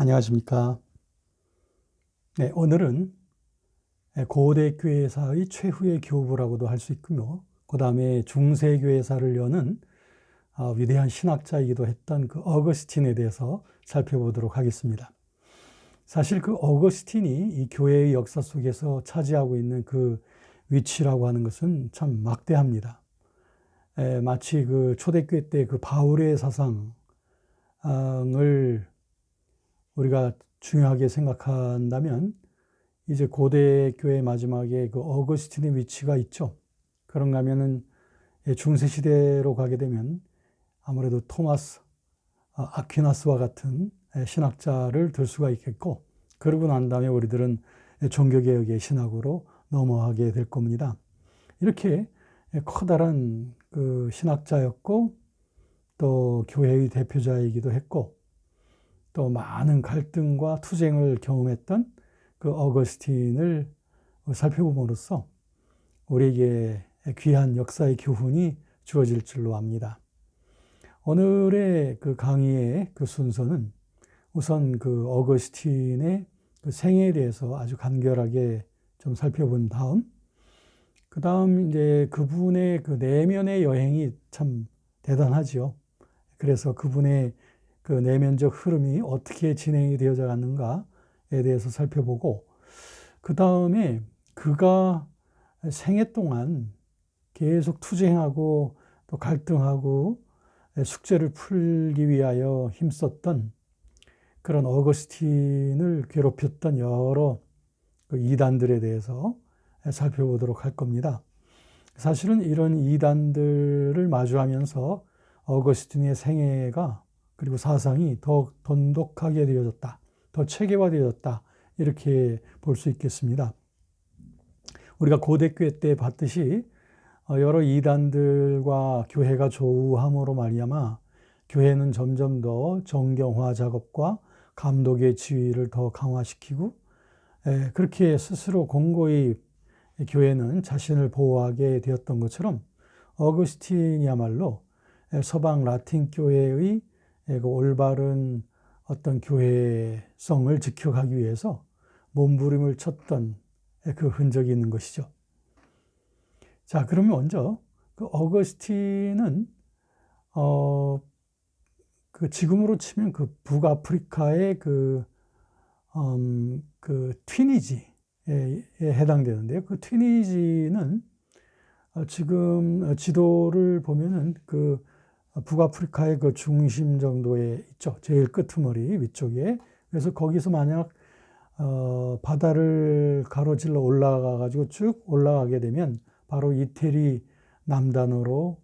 안녕하십니까. 네, 오늘은 고대 교회사의 최후의 교부라고도 할 수 있고요. 그 다음에 중세 교회사를 여는 위대한 신학자이기도 했던 그 어거스틴에 대해서 살펴보도록 하겠습니다. 사실 그 어거스틴이 이 교회의 역사 속에서 차지하고 있는 그 위치라고 하는 것은 참 막대합니다. 마치 그 초대교회 때 그 바울의 사상을 우리가 중요하게 생각한다면 이제 고대 교회 마지막에 그 어거스틴의 위치가 있죠. 그런가 하면은 중세 시대로 가게 되면 아무래도 토마스 아퀴나스와 같은 신학자를 들 수가 있겠고, 그러고 난 다음에 우리들은 종교개혁의 신학으로 넘어가게 될 겁니다. 이렇게 커다란 그 신학자였고, 또 교회의 대표자이기도 했고, 또 많은 갈등과 투쟁을 경험했던 그 어거스틴을 살펴봄으로써 우리에게 귀한 역사의 교훈이 주어질 줄로 압니다. 오늘의 그 강의의 그 순서는 우선 그 어거스틴의 그 생애에 대해서 아주 간결하게 좀 살펴본 다음, 그 다음 이제 그분의 그 내면의 여행이 참 대단하지요. 그래서 그분의 그 내면적 흐름이 어떻게 진행이 되어져 갔는가에 대해서 살펴보고, 그 다음에 그가 생애 동안 계속 투쟁하고 또 갈등하고 숙제를 풀기 위하여 힘썼던 그런 어거스틴을 괴롭혔던 여러 그 이단들에 대해서 살펴보도록 할 겁니다. 사실은 이런 이단들을 마주하면서 어거스틴의 생애가 그리고 사상이 더 돈독하게 되어졌다, 더 체계화되어졌다, 이렇게 볼 수 있겠습니다. 우리가 고대교회 때 봤듯이 여러 이단들과 교회가 조우함으로 말미암아 교회는 점점 더 정경화 작업과 감독의 지위를 더 강화시키고, 그렇게 스스로 공고히 교회는 자신을 보호하게 되었던 것처럼 어거스틴이야말로 서방 라틴 교회의 그 올바른 어떤 교회성을 지켜가기 위해서 몸부림을 쳤던 그 흔적이 있는 것이죠. 자, 그러면 먼저 그 어거스틴은 그 지금으로 치면 그 북아프리카의 그 튀니지에 해당되는데요. 그 튀니지는 지금 지도를 보면은 그 북아프리카의 그 중심 정도에 있죠. 제일 끄트머리 위쪽에. 그래서 거기서 만약 바다를 가로질러 올라가 가지고 쭉 올라가게 되면 바로 이태리 남단으로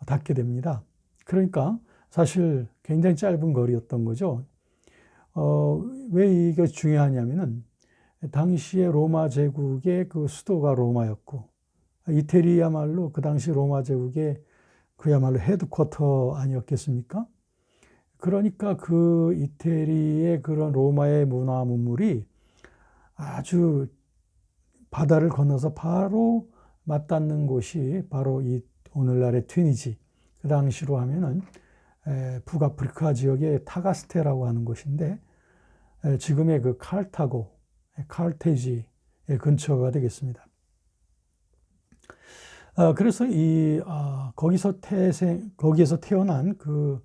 닿게 됩니다. 그러니까 사실 굉장히 짧은 거리였던 거죠. 왜 이게 중요하냐면은 당시에 로마 제국의 그 수도가 로마였고, 이태리야말로 그 당시 로마 제국의 그야말로 헤드쿼터 아니었겠습니까? 그러니까 그 이태리의 그런 로마의 문화 문물이 아주 바다를 건너서 바로 맞닿는 곳이 바로 이 오늘날의 튀니지, 그 당시로 하면은 북아프리카 지역의 타가스테라고 하는 곳인데, 지금의 그 카르타고, 카르테지의 근처가 되겠습니다. 그래서 거기서 태어난 그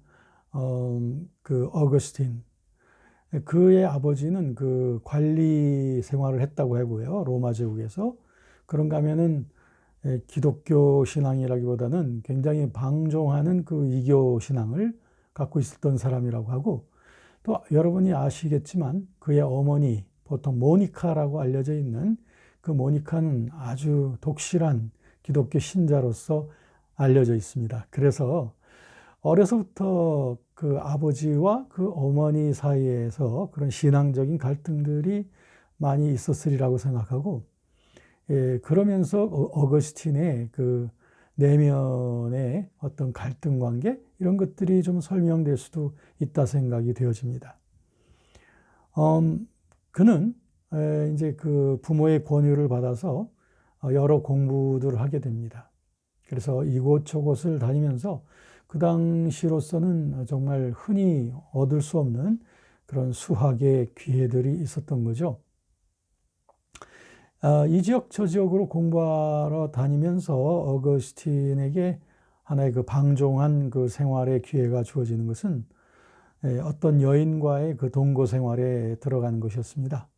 어거스틴, 그의 아버지는 그 관리 생활을 했다고 하고요. 로마 제국에서. 그런가 하면은 기독교 신앙이라기보다는 굉장히 방종하는 그 이교 신앙을 갖고 있었던 사람이라고 하고, 또 여러분이 아시겠지만 그의 어머니, 보통 모니카라고 알려져 있는 그 모니카는 아주 독실한 기독교 신자로서 알려져 있습니다. 그래서 어려서부터 그 아버지와 그 어머니 사이에서 그런 신앙적인 갈등들이 많이 있었으리라고 생각하고, 그러면서 어거스틴의 그 내면의 어떤 갈등 관계, 이런 것들이 좀 설명될 수도 있다 생각이 되어집니다. 그는 이제 그 부모의 권유를 받아서 여러 공부들을 하게 됩니다. 그래서 이곳저곳을 다니면서 그 당시로서는 정말 흔히 얻을 수 없는 그런 수학의 기회들이 있었던 거죠. 이 지역 저 지역으로 공부하러 다니면서 어거스틴에게 하나의 그 방종한 그 생활의 기회가 주어지는 것은 어떤 여인과의 그 동거 생활에 들어가는 것이었습니다.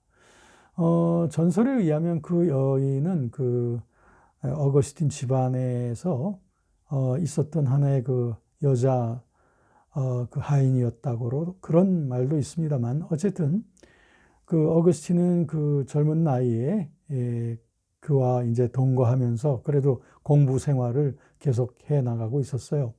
전설에 의하면 그 여인은 그 어거스틴 집안에서 있었던 하나의 그 여자 그 하인이었다고 그런 말도 있습니다만, 어쨌든 그 어거스틴은 그 젊은 나이에 그와 이제 동거하면서 그래도 공부 생활을 계속 해 나가고 있었어요.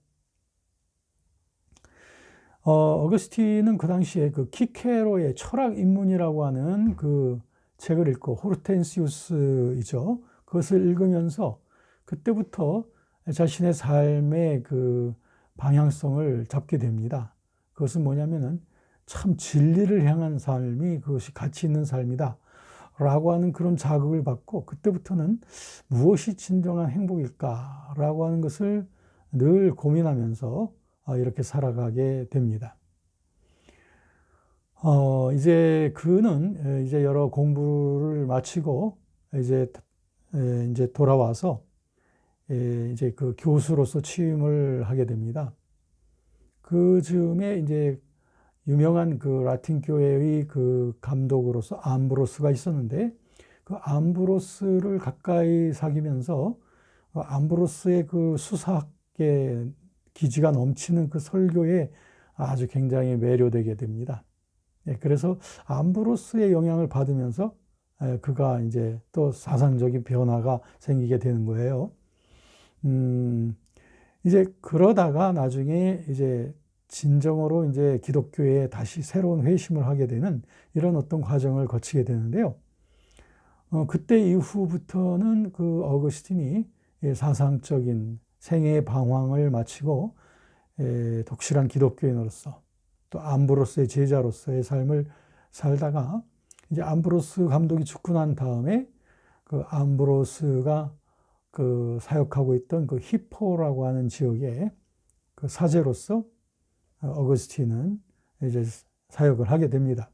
어거스틴은 그 당시에 그 키케로의 철학 입문이라고 하는 그 책을 읽고, 호르텐시우스이죠. 그것을 읽으면서 그때부터 자신의 삶의 그 방향성을 잡게 됩니다. 그것은 뭐냐면은 참 진리를 향한 삶이 그것이 가치 있는 삶이다 라고 하는 그런 자극을 받고, 그때부터는 무엇이 진정한 행복일까 라고 하는 것을 늘 고민하면서 이렇게 살아가게 됩니다. 이제 그는 이제 여러 공부를 마치고 이제 돌아와서 이제 그 교수로서 취임을 하게 됩니다. 그 즈음에 이제 유명한 그 라틴 교회의 그 감독으로서 암브로스가 있었는데, 그 암브로스를 가까이 사귀면서 암브로스의 그 수사학의 기지가 넘치는 그 설교에 아주 굉장히 매료되게 됩니다. 그래서 암브로스의 영향을 받으면서 그가 이제 또 사상적인 변화가 생기게 되는 거예요. 이제 그러다가 나중에 이제 진정으로 이제 기독교에 다시 새로운 회심을 하게 되는 이런 어떤 과정을 거치게 되는데요. 그때 이후부터는 그 어거스틴이 사상적인 생애 방황을 마치고 독실한 기독교인으로서 또 암브로스의 제자로서의 삶을 살다가, 이제 암브로스 감독이 죽고 난 다음에 그 암브로스가 그 사역하고 있던 그 히포라고 하는 지역의 그 사제로서 어거스틴은 이제 사역을 하게 됩니다.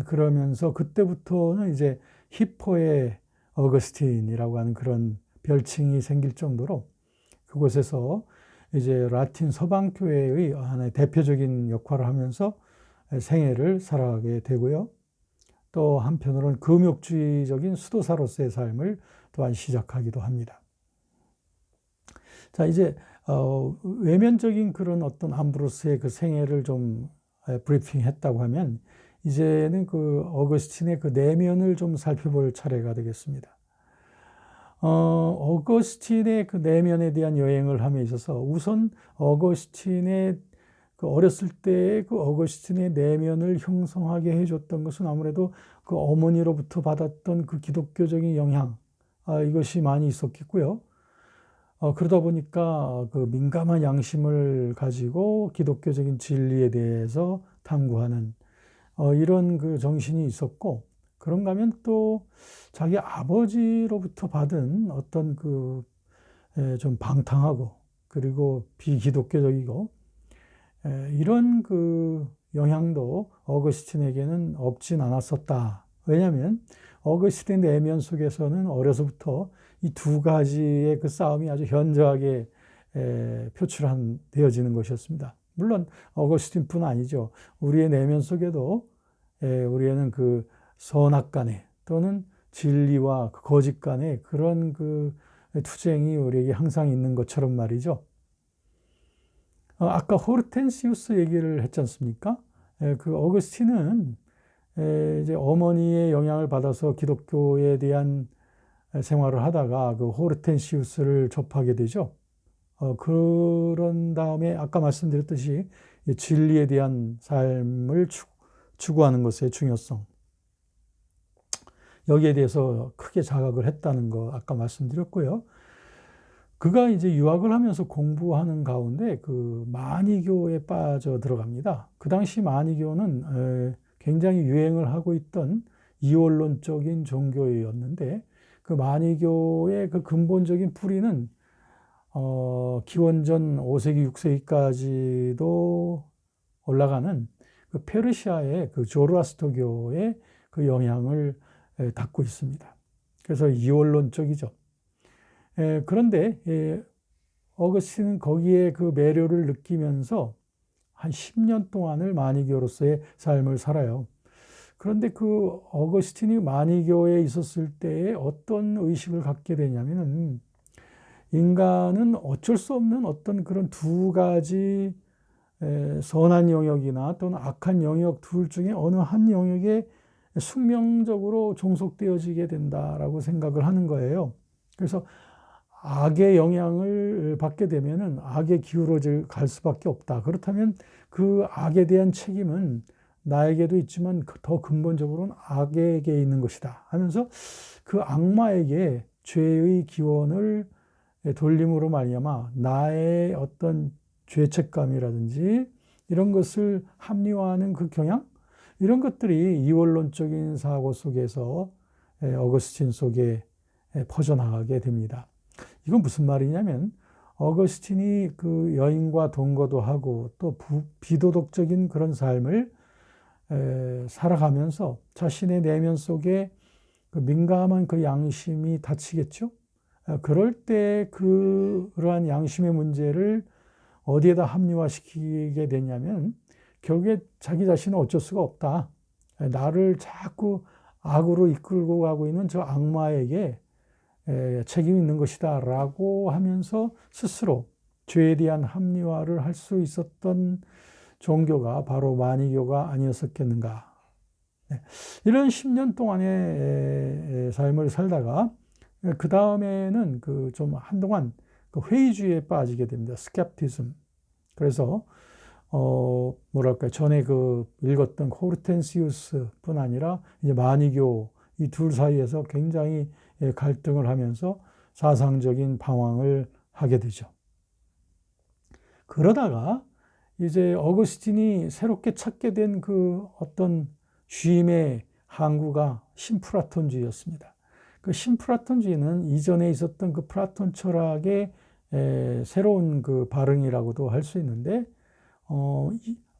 그러면서 그때부터는 이제 히포의 어거스틴이라고 하는 그런 별칭이 생길 정도로 그곳에서 이제 라틴 서방 교회의 하나의 대표적인 역할을 하면서 생애를 살아가게 되고요. 또 한편으로는 금욕주의적인 수도사로서의 삶을 또한 시작하기도 합니다. 자, 이제 외면적인 그런 어떤 암브로스의 그 생애를 좀 브리핑했다고 하면, 이제는 그 어거스틴의 그 내면을 좀 살펴볼 차례가 되겠습니다. 어거스틴의 그 내면에 대한 여행을 함에 있어서 우선 어거스틴의 그 어렸을 때의 그 어거스틴의 내면을 형성하게 해줬던 것은 아무래도 그 어머니로부터 받았던 그 기독교적인 영향, 이것이 많이 있었겠고요. 그러다 보니까 그 민감한 양심을 가지고 기독교적인 진리에 대해서 탐구하는 이런 그 정신이 있었고, 그런가 하면 또 자기 아버지로부터 받은 어떤 그 좀 방탕하고 그리고 비기독교적이고 이런 그 영향도 어거스틴에게는 없진 않았었다. 왜냐하면 어거스틴 내면 속에서는 어려서부터 이 두 가지의 그 싸움이 아주 현저하게 되어지는 것이었습니다. 물론 어거스틴뿐 아니죠. 우리의 내면 속에도 우리에는 그 선악 간에 또는 진리와 거짓 간에 그런 그 투쟁이 우리에게 항상 있는 것처럼 말이죠. 아까 호르텐시우스 얘기를 했지 않습니까? 그 어거스틴은 이제 어머니의 영향을 받아서 기독교에 대한 생활을 하다가 그 호르텐시우스를 접하게 되죠. 그런 다음에 아까 말씀드렸듯이 진리에 대한 삶을 추구하는 것의 중요성, 여기에 대해서 크게 자각을 했다는 거 아까 말씀드렸고요. 그가 이제 유학을 하면서 공부하는 가운데 그 마니교에 빠져 들어갑니다. 그 당시 마니교는 굉장히 유행을 하고 있던 이원론적인 종교였는데, 그 마니교의 그 근본적인 뿌리는 기원전 5세기, 6세기까지도 올라가는 그 페르시아의 그 조로아스터교의 그 영향을 받고 있습니다. 그래서 이원론적이죠. 그런데 어거스틴은 거기에 그 매료를 느끼면서 한 10년 동안을 마니교로서의 삶을 살아요. 그런데 그 어거스틴이 마니교에 있었을 때에 어떤 의식을 갖게 되냐면은 인간은 어쩔 수 없는 어떤 그런 두 가지 선한 영역이나 또는 악한 영역 둘 중에 어느 한 영역에 숙명적으로 종속되어지게 된다라고 생각을 하는 거예요. 그래서 악의 영향을 받게 되면은 악에 기울어질 갈 수밖에 없다. 그렇다면 그 악에 대한 책임은 나에게도 있지만 더 근본적으로는 악에게 있는 것이다 하면서 그 악마에게 죄의 기원을 돌림으로 말미암아 나의 어떤 죄책감이라든지 이런 것을 합리화하는 그 경향, 이런 것들이 이원론적인 사고 속에서 어거스틴 속에 퍼져나가게 됩니다. 이건 무슨 말이냐면 어거스틴이 그 여인과 동거도 하고 또 비도덕적인 그런 삶을 살아가면서 자신의 내면 속에 그 민감한 그 양심이 닫히겠죠. 그럴 때 그러한 양심의 문제를 어디에다 합리화시키게 되냐면 결국에 자기 자신은 어쩔 수가 없다. 나를 자꾸 악으로 이끌고 가고 있는 저 악마에게 책임이 있는 것이다 라고 하면서 스스로 죄에 대한 합리화를 할 수 있었던 종교가 바로 마니교가 아니었었겠는가. 이런 10년 동안의 삶을 살다가 그 다음에는 그 좀 한동안 그 회의주의에 빠지게 됩니다. 스캡티즘. 그래서 뭐랄까 전에 그 읽었던 호르텐시우스뿐 아니라 이제 마니교 이 둘 사이에서 굉장히 갈등을 하면서 사상적인 방황을 하게 되죠. 그러다가 이제 어거스틴이 새롭게 찾게 된 그 어떤 쉼의 항구가 신플라톤주의였습니다. 그 신플라톤주의는 이전에 있었던 그 플라톤 철학의 새로운 그 발흥이라고도 할 수 있는데,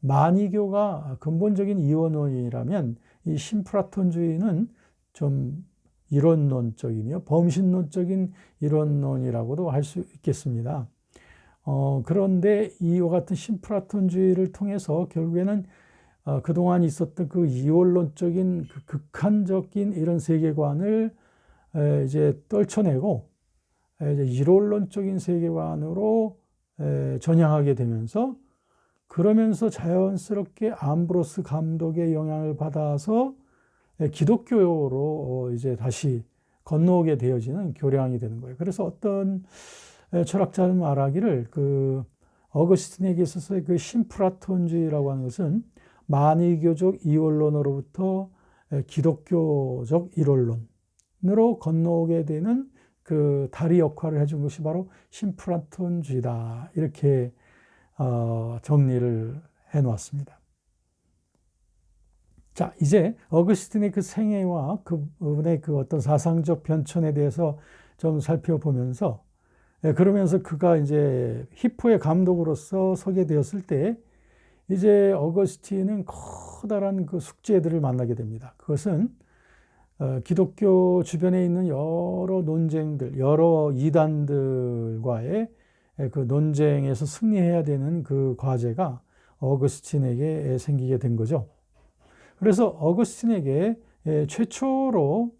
마니교가 근본적인 이원론이라면 이 신플라톤주의는 좀 이론론적이며 범신론적인 이론론이라고도 할 수 있겠습니다. 그런데 이와 같은 신플라톤주의를 통해서 결국에는 그동안 있었던 그 이원론적인 그 극한적인 이런 세계관을 이제 떨쳐내고 이제 이론론적인 세계관으로 전향하게 되면서 그러면서 자연스럽게 암브로스 감독의 영향을 받아서 기독교로 이제 다시 건너오게 되어지는 교량이 되는 거예요. 그래서 어떤 철학자는 말하기를 그 어거스틴에게 있어서의 그 신플라톤주의라고 하는 것은 마니교적 이원론으로부터 기독교적 이론론으로 건너오게 되는 그 다리 역할을 해준 것이 바로 신플라톤주의다. 이렇게 정리를 해 놓았습니다. 자, 이제 어거스틴의 그 생애와 그분의 그 어떤 사상적 변천에 대해서 좀 살펴보면서 그러면서 그가 이제 히포의 감독으로서 서게 되었을 때 이제 어거스틴은 커다란 그 숙제들을 만나게 됩니다. 그것은 기독교 주변에 있는 여러 논쟁들, 여러 이단들과의 그 논쟁에서 승리해야 되는 그 과제가 어거스틴에게 생기게 된 거죠. 그래서 어거스틴에게 최초로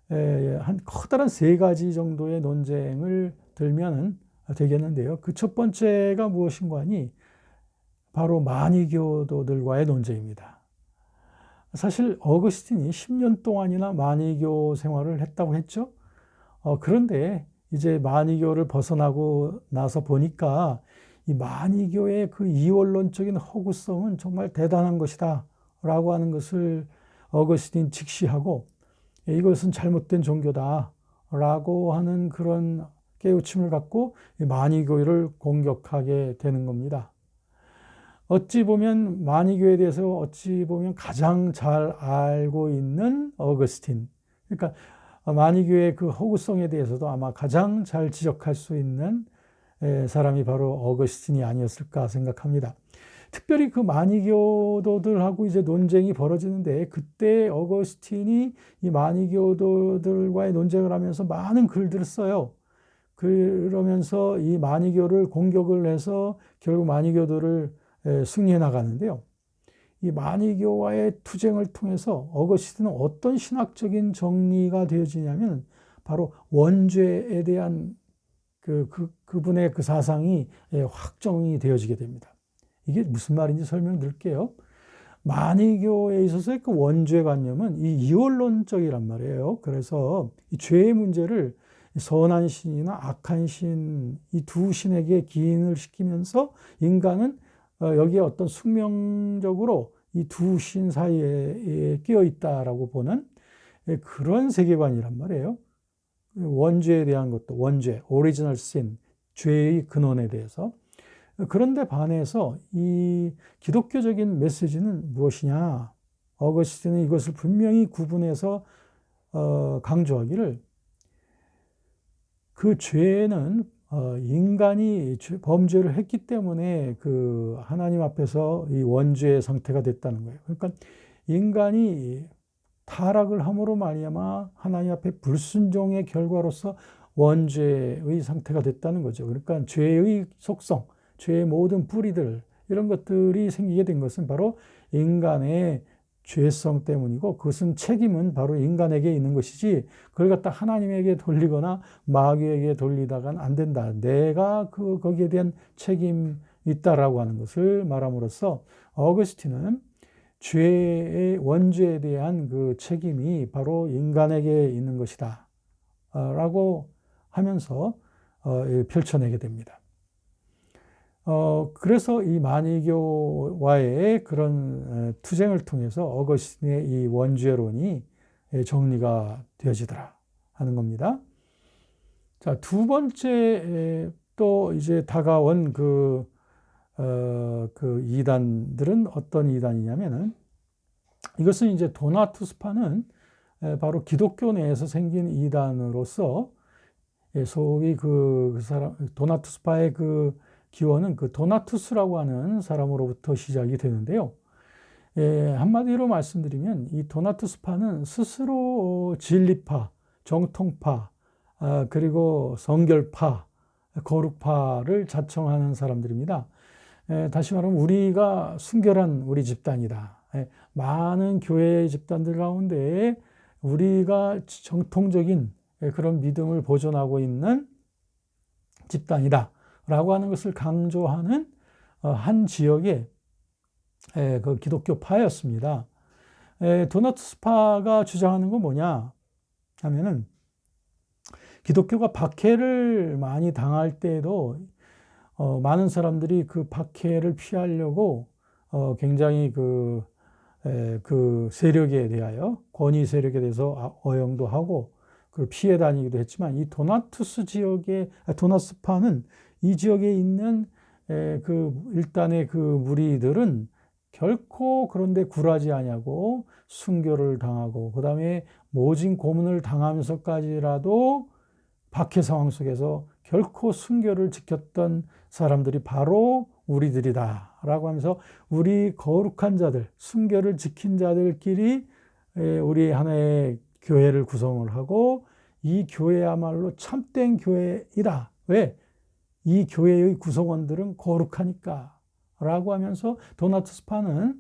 한 커다란 3가지 정도의 논쟁을 들면 되겠는데요. 그 첫 번째가 무엇인가 하니 바로 마니교도들과의 논쟁입니다. 사실 어거스틴이 10년 동안이나 마니교 생활을 했다고 했죠. 그런데 이제 마니교를 벗어나고 나서 보니까 이 마니교의 그 이원론적인 허구성은 정말 대단한 것이다 라고 하는 것을 어거스틴 직시하고 이것은 잘못된 종교다 라고 하는 그런 깨우침을 갖고 마니교를 공격하게 되는 겁니다. 어찌 보면 마니교에 대해서 어찌 보면 가장 잘 알고 있는 어거스틴, 그러니까 마니교의 그 허구성에 대해서도 아마 가장 잘 지적할 수 있는 사람이 바로 어거스틴이 아니었을까 생각합니다. 특별히 그 마니교도들하고 이제 논쟁이 벌어지는데, 그때 어거스틴이 이 마니교도들과의 논쟁을 하면서 많은 글들을 써요. 그러면서 이 마니교를 공격을 해서 결국 마니교도를 승리해 나가는데요. 이 마니교와의 투쟁을 통해서 어거스틴은 어떤 신학적인 정리가 되어지냐면, 바로 원죄에 대한 그분의 그 사상이 확정이 되어지게 됩니다. 이게 무슨 말인지 설명드릴게요. 마니교에 있어서의 그 원죄관념은 이 이원론적이란 말이에요. 그래서 이 죄의 문제를 선한 신이나 악한 신, 이 두 신에게 기인을 시키면서 인간은 여기에 어떤 숙명적으로 이 두 신 사이에 끼어 있다라고 보는 그런 세계관이란 말이에요. 원죄에 대한 것도, 원죄, 오리지널 신, 죄의 근원에 대해서. 그런데 반해서 이 기독교적인 메시지는 무엇이냐? 어거스틴은 이것을 분명히 구분해서 강조하기를, 그 죄는 인간이 범죄를 했기 때문에 그 하나님 앞에서 이 원죄의 상태가 됐다는 거예요. 그러니까 인간이 타락을 함으로 말미암아 하나님 앞에 불순종의 결과로서 원죄의 상태가 됐다는 거죠. 그러니까 죄의 속성, 죄의 모든 뿌리들, 이런 것들이 생기게 된 것은 바로 인간의 죄성 때문이고, 그것은 책임은 바로 인간에게 있는 것이지 그걸 갖다 하나님에게 돌리거나 마귀에게 돌리다가는 안 된다. 내가 거기에 대한 책임이 있다라고 하는 것을 말함으로써 어거스틴은 죄의 원죄에 대한 그 책임이 바로 인간에게 있는 것이다 라고 하면서 펼쳐내게 됩니다. 그래서 이 마니교와의 그런 투쟁을 통해서 어거스틴의 이 원죄론이 정리가 되어지더라 하는 겁니다. 자, 두 번째 또 이제 다가온 그 이단들은 어떤 이단이냐면은, 이것은 이제 도나투스파는 바로 기독교 내에서 생긴 이단으로서, 소위 그 사람, 도나투스파의 그 기원은 그 도나투스라고 하는 사람으로부터 시작이 되는데요. 한마디로 말씀드리면 이 도나투스파는 스스로 진리파, 정통파, 그리고 성결파, 거룩파를 자청하는 사람들입니다. 다시 말하면 우리가 순결한 우리 집단이다. 많은 교회 집단들 가운데 우리가 정통적인 그런 믿음을 보존하고 있는 집단이다 라고 하는 것을 강조하는 한 지역의 그 기독교파였습니다. 도나투스파가 주장하는 건 뭐냐 하면은, 기독교가 박해를 많이 당할 때에도 많은 사람들이 그 박해를 피하려고 굉장히 그 세력에 대하여, 권위 세력에 대해서 어용도 하고 그걸 피해 다니기도 했지만, 이 도나투스파는 이 지역에 있는 그 일단의 그 무리들은 결코 그런데 굴하지 아니하고 순교를 당하고, 그 다음에 모진 고문을 당하면서까지라도 박해 상황 속에서 결코 순교를 지켰던 사람들이 바로 우리들이다 라고 하면서, 우리 거룩한 자들, 순교를 지킨 자들끼리 우리 하나의 교회를 구성을 하고, 이 교회야말로 참된 교회이다. 왜? 이 교회의 구성원들은 거룩하니까 라고 하면서, 도나투스파는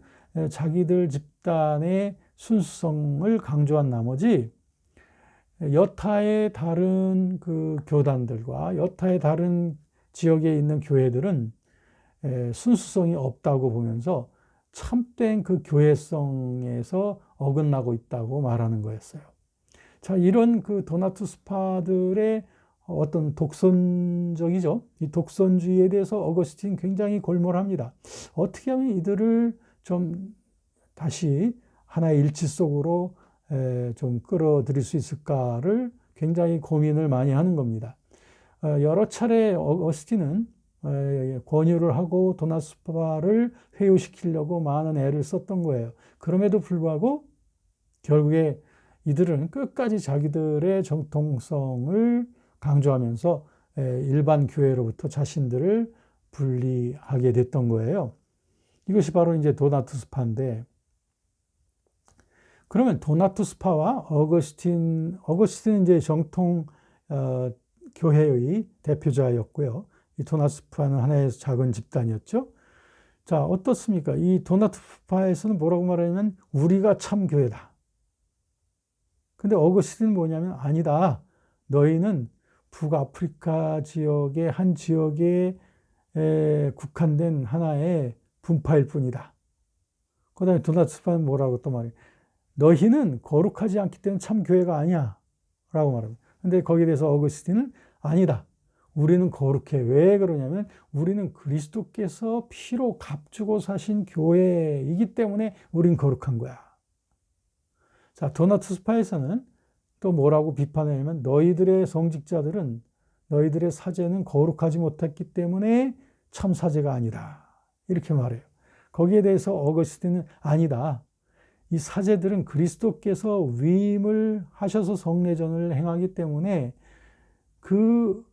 자기들 집단의 순수성을 강조한 나머지 여타의 다른 그 교단들과 여타의 다른 지역에 있는 교회들은 순수성이 없다고 보면서 참된 그 교회성에서 어긋나고 있다고 말하는 거였어요. 자, 이런 그 도나투스파들의 어떤 독선적이죠. 이 독선주의에 대해서 어거스틴 굉장히 골몰합니다. 어떻게 하면 이들을 좀 다시 하나의 일치 속으로 좀 끌어들일 수 있을까를 굉장히 고민을 많이 하는 겁니다. 여러 차례 어거스틴은 권유를 하고 도나투스파를 회유시키려고 많은 애를 썼던 거예요. 그럼에도 불구하고 결국에 이들은 끝까지 자기들의 정통성을 강조하면서 일반 교회로부터 자신들을 분리하게 됐던 거예요. 이것이 바로 이제 도나투 스파인데, 그러면 도나투 스파와 어거스틴은 이제 정통 교회의 대표자였고요. 이 도나투 스파는 하나의 작은 집단이었죠. 자, 어떻습니까? 이 도나투 스파에서는 뭐라고 말하냐면 우리가 참 교회다. 근데 어거스틴은 뭐냐면 아니다. 너희는 북아프리카 지역의 한 지역에 국한된 하나의 분파일 뿐이다. 그 다음에 도나투 스파는 뭐라고 또 말해요? 너희는 거룩하지 않기 때문에 참 교회가 아니야. 라고 말합니다. 근데 거기에 대해서 어거스틴은 아니다. 우리는 거룩해. 왜 그러냐면 우리는 그리스도께서 피로 값주고 사신 교회이기 때문에 우린 거룩한 거야. 자, 도나투 스파에서는 또 뭐라고 비판하냐면 너희들의 성직자들은 너희들의 사제는 거룩하지 못했기 때문에 참 사제가 아니다. 이렇게 말해요. 거기에 대해서 어거스틴은 아니다. 이 사제들은 그리스도께서 위임을 하셔서 성례전을 행하기 때문에 그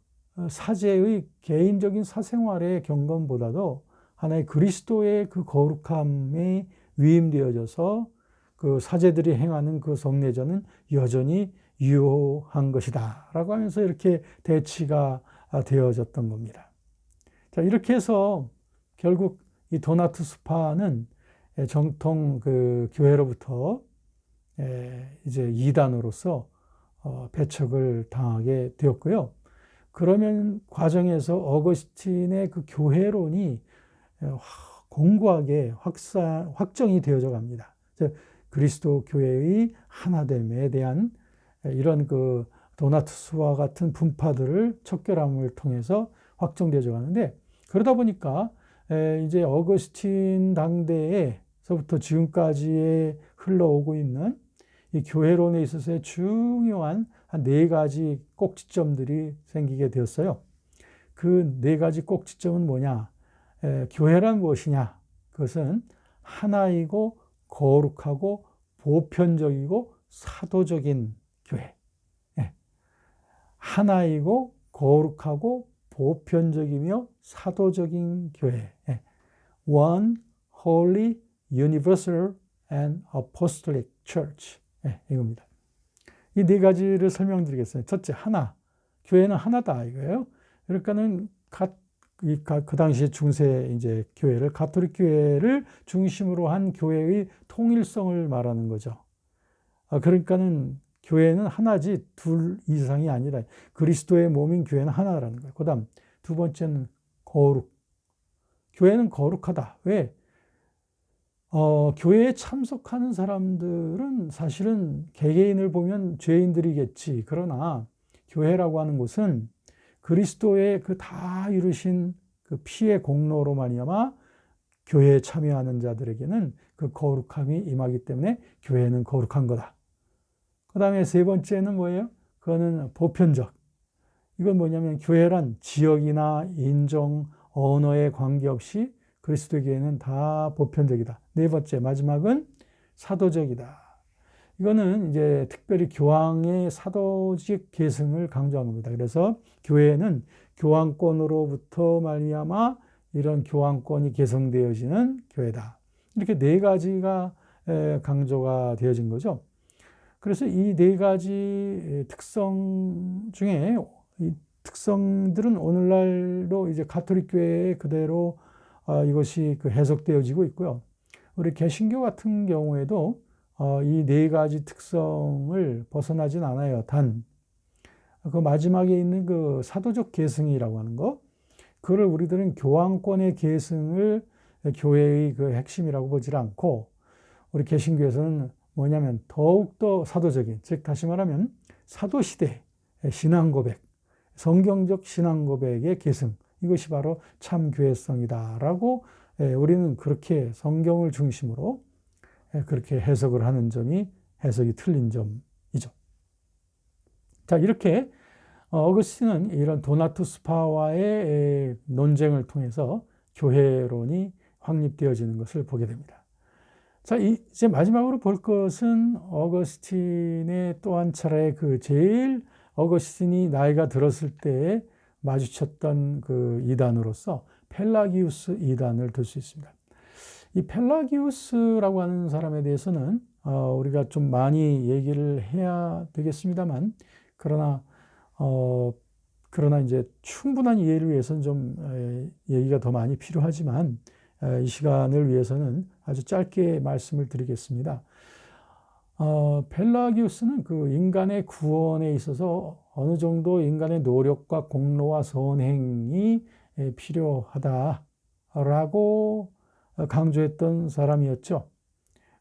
사제의 개인적인 사생활의 경건보다도 하나의 그리스도의 그 거룩함이 위임되어져서 그 사제들이 행하는 그 성례전은 여전히 유효한 것이다 라고 하면서 이렇게 대치가 되어졌던 겁니다. 자, 이렇게 해서 결국 이 도나투 스파는 정통 그 교회로부터 이제 이단으로서 배척을 당하게 되었고요. 그러면 과정에서 어거스틴의 그 교회론이 공고하게 확정이 되어져 갑니다. 그리스도 교회의 하나됨에 대한 이런 그 도나투스와 같은 분파들을 척결함을 통해서 확정되어져 가는데, 그러다 보니까 이제 어거스틴 당대에서부터 지금까지 흘러오고 있는 이 교회론에 있어서의 중요한 한 4가지 꼭지점들이 생기게 되었어요. 그 4가지 꼭지점은 뭐냐? 교회란 무엇이냐? 그것은 하나이고 거룩하고 보편적이고 사도적인 교회. 하나이고 거룩하고 보편적이며 사도적인 교회. One, Holy, Universal and Apostolic Church. 이겁니다. 이 4가지를 설명드리겠습니다. 첫째, 하나. 교회는 하나다 이거예요. 그러니까는 그 당시 중세 이제 교회를 가톨릭 교회를 중심으로 한 교회의 통일성을 말하는 거죠. 그러니까는 교회는 하나지 둘 이상이 아니라 그리스도의 몸인 교회는 하나라는 거예요. 그다음 두 번째는 거룩. 교회는 거룩하다. 왜? 교회에 참석하는 사람들은 사실은 개개인을 보면 죄인들이겠지. 그러나 교회라고 하는 곳은 그리스도의 그 다 이루신 그 피의 공로로 말미암아 교회에 참여하는 자들에게는 그 거룩함이 임하기 때문에 교회는 거룩한 거다. 그 다음에 세 번째는 뭐예요? 그거는 보편적. 이건 뭐냐면 교회란 지역이나 인종, 언어에 관계없이 그리스도의 교회는 다 보편적이다. 네 번째, 마지막은 사도적이다. 이거는 이제 특별히 교황의 사도직 계승을 강조한 겁니다. 그래서 교회는 교황권으로부터 말미암아 이런 교황권이 개성되어지는 교회다. 이렇게 4가지가 강조가 되어진 거죠. 그래서 이 4가지 특성 중에 이 특성들은 오늘날도 이제 가톨릭 교회에 그대로 이것이 그 해석되어지고 있고요. 우리 개신교 같은 경우에도 이 4가지 특성을 벗어나진 않아요. 단, 그 마지막에 있는 그 사도적 계승이라고 하는 거, 그걸 우리들은 교황권의 계승을 교회의 그 핵심이라고 보지 않고, 우리 개신교에서는 뭐냐면 더욱더 사도적인, 즉 다시 말하면 사도시대 신앙 고백, 성경적 신앙 고백의 계승, 이것이 바로 참 교회성이다라고 우리는 그렇게 성경을 중심으로 그렇게 해석을 하는 점이 해석이 틀린 점이죠. 자, 이렇게 어거스틴은 이런 도나투 스파와의 논쟁을 통해서 교회론이 확립되어지는 것을 보게 됩니다. 자, 이제 마지막으로 볼 것은 어거스틴의 또 한 차례의 그 제일 어거스틴이 나이가 들었을 때 마주쳤던 그 이단으로서 펠라기우스 이단을 들 수 있습니다. 이 펠라기우스라고 하는 사람에 대해서는 우리가 좀 많이 얘기를 해야 되겠습니다만, 그러나 그러나 이제 충분한 이해를 위해서는 좀 얘기가 더 많이 필요하지만, 이 시간을 위해서는 아주 짧게 말씀을 드리겠습니다. 펠라기우스는 그 인간의 구원에 있어서 어느 정도 인간의 노력과 공로와 선행이 필요하다라고 강조했던 사람이었죠.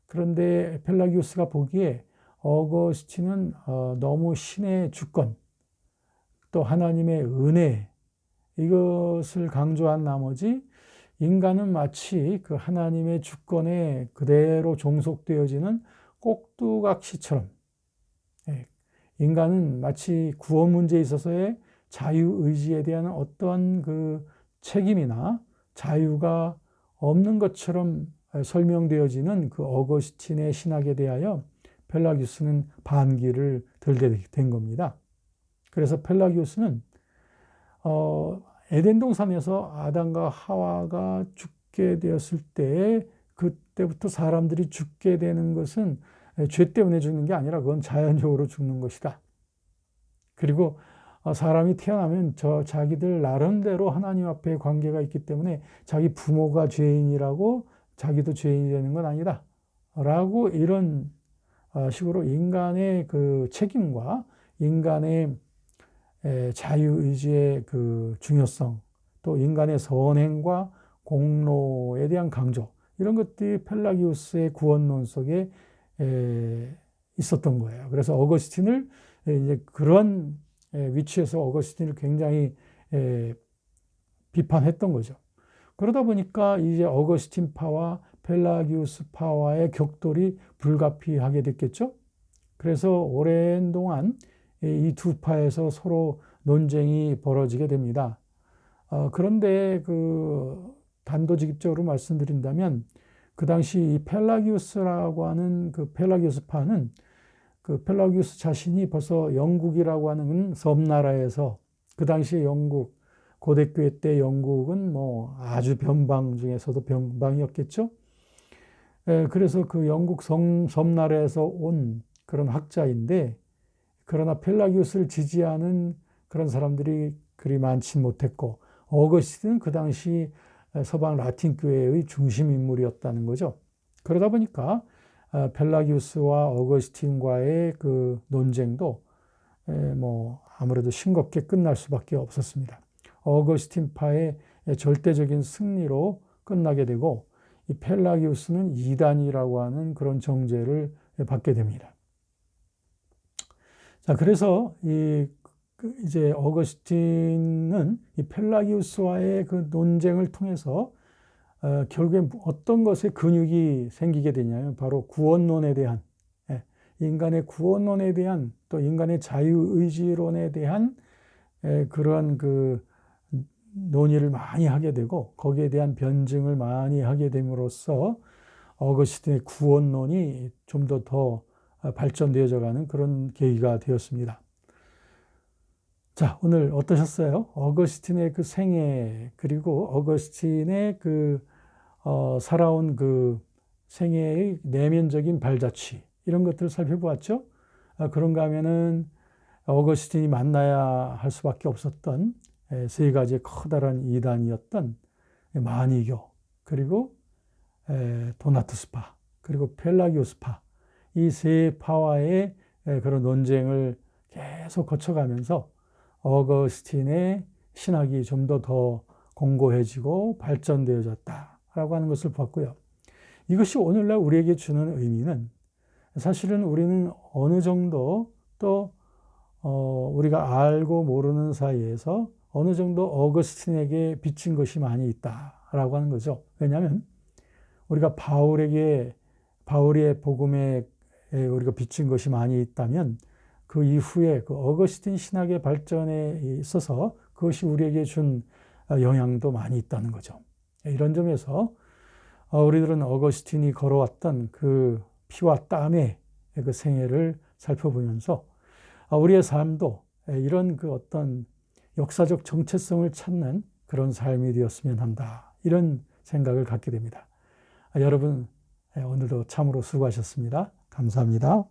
그런데 펠라기우스가 보기에 어거스틴은 너무 신의 주권, 또 하나님의 은혜, 이것을 강조한 나머지 인간은 마치 그 하나님의 주권에 그대로 종속되어지는 꼭두각시처럼, 인간은 마치 구원 문제에 있어서의 자유의지에 대한 어떠한 그 책임이나 자유가 없는 것처럼 설명되어지는 그 어거스틴의 신학에 대하여 펠라기우스는 반기를 들게 된 겁니다. 그래서 펠라기우스는 에덴 동산에서 아담과 하와가 죽게 되었을 때, 그때부터 사람들이 죽게 되는 것은 죄 때문에 죽는 게 아니라 그건 자연적으로 죽는 것이다. 그리고 사람이 태어나면 자기들 나름대로 하나님 앞에 관계가 있기 때문에 자기 부모가 죄인이라고 자기도 죄인이 되는 건 아니다 라고, 이런 식으로 인간의 그 책임과 인간의 자유의지의 그 중요성, 또 인간의 선행과 공로에 대한 강조, 이런 것들이 펠라기우스의 구원론 속에 있었던 거예요. 그래서 어거스틴을 이제 그런 위치에서 어거스틴을 굉장히 비판했던 거죠. 그러다 보니까 이제 어거스틴 파와 펠라기우스 파와의 격돌이 불가피하게 됐겠죠. 그래서 오랜 동안 이 두 파에서 서로 논쟁이 벌어지게 됩니다. 그런데 그 단도직입적으로 말씀드린다면, 그 당시 이 펠라기우스라고 하는 그 펠라기우스 파는, 그 펠라기우스 자신이 벌써 영국이라고 하는 섬나라에서, 그 당시에 영국, 고대교회 때 영국은 뭐 아주 변방 중에서도 변방이었겠죠. 그래서 그 영국 섬나라에서 온 그런 학자인데, 그러나 펠라기우스를 지지하는 그런 사람들이 그리 많지 못했고, 어거스틴은 그 당시 서방 라틴 교회의 중심 인물이었다는 거죠. 그러다 보니까 펠라기우스와 어거스틴과의 그 논쟁도 뭐 아무래도 싱겁게 끝날 수밖에 없었습니다. 어거스틴 파의 절대적인 승리로 끝나게 되고, 이 펠라기우스는 이단이라고 하는 그런 정죄를 받게 됩니다. 자, 그래서 이제 어거스틴은 이 펠라기우스와의 그 논쟁을 통해서 결국에 어떤 것에 근육이 생기게 되냐면, 바로 구원론에 대한, 인간의 구원론에 대한, 또 인간의 자유의지론에 대한 그러한 그 논의를 많이 하게 되고, 거기에 대한 변증을 많이 하게 됨으로써 어거스틴의 구원론이 좀 더 발전되어져 가는 그런 계기가 되었습니다. 자, 오늘 어떠셨어요? 어거스틴의 그 생애, 그리고 어거스틴의 그 살아온 그 생애의 내면적인 발자취, 이런 것들을 살펴보았죠. 그런가 하면은 어거스틴이 만나야 할 수밖에 없었던 세 가지의 커다란 이단이었던 마니교, 그리고 도나투스파, 그리고 펠라기우스파, 이 세 파와의 그런 논쟁을 계속 거쳐가면서 어거스틴의 신학이 좀 더 공고해지고 발전되어졌다라고 하는 것을 봤고요. 이것이 오늘날 우리에게 주는 의미는, 사실은 우리는 어느 정도 또 우리가 알고 모르는 사이에서 어느 정도 어거스틴에게 비친 것이 많이 있다라고 하는 거죠. 왜냐하면 우리가 바울의 복음에 우리가 비친 것이 많이 있다면, 그 이후에 그 어거스틴 신학의 발전에 있어서 그것이 우리에게 준 영향도 많이 있다는 거죠. 이런 점에서 우리들은 어거스틴이 걸어왔던 그 피와 땀의 그 생애를 살펴보면서 우리의 삶도 이런 그 어떤 역사적 정체성을 찾는 그런 삶이 되었으면 한다, 이런 생각을 갖게 됩니다. 여러분 오늘도 참으로 수고하셨습니다. 감사합니다.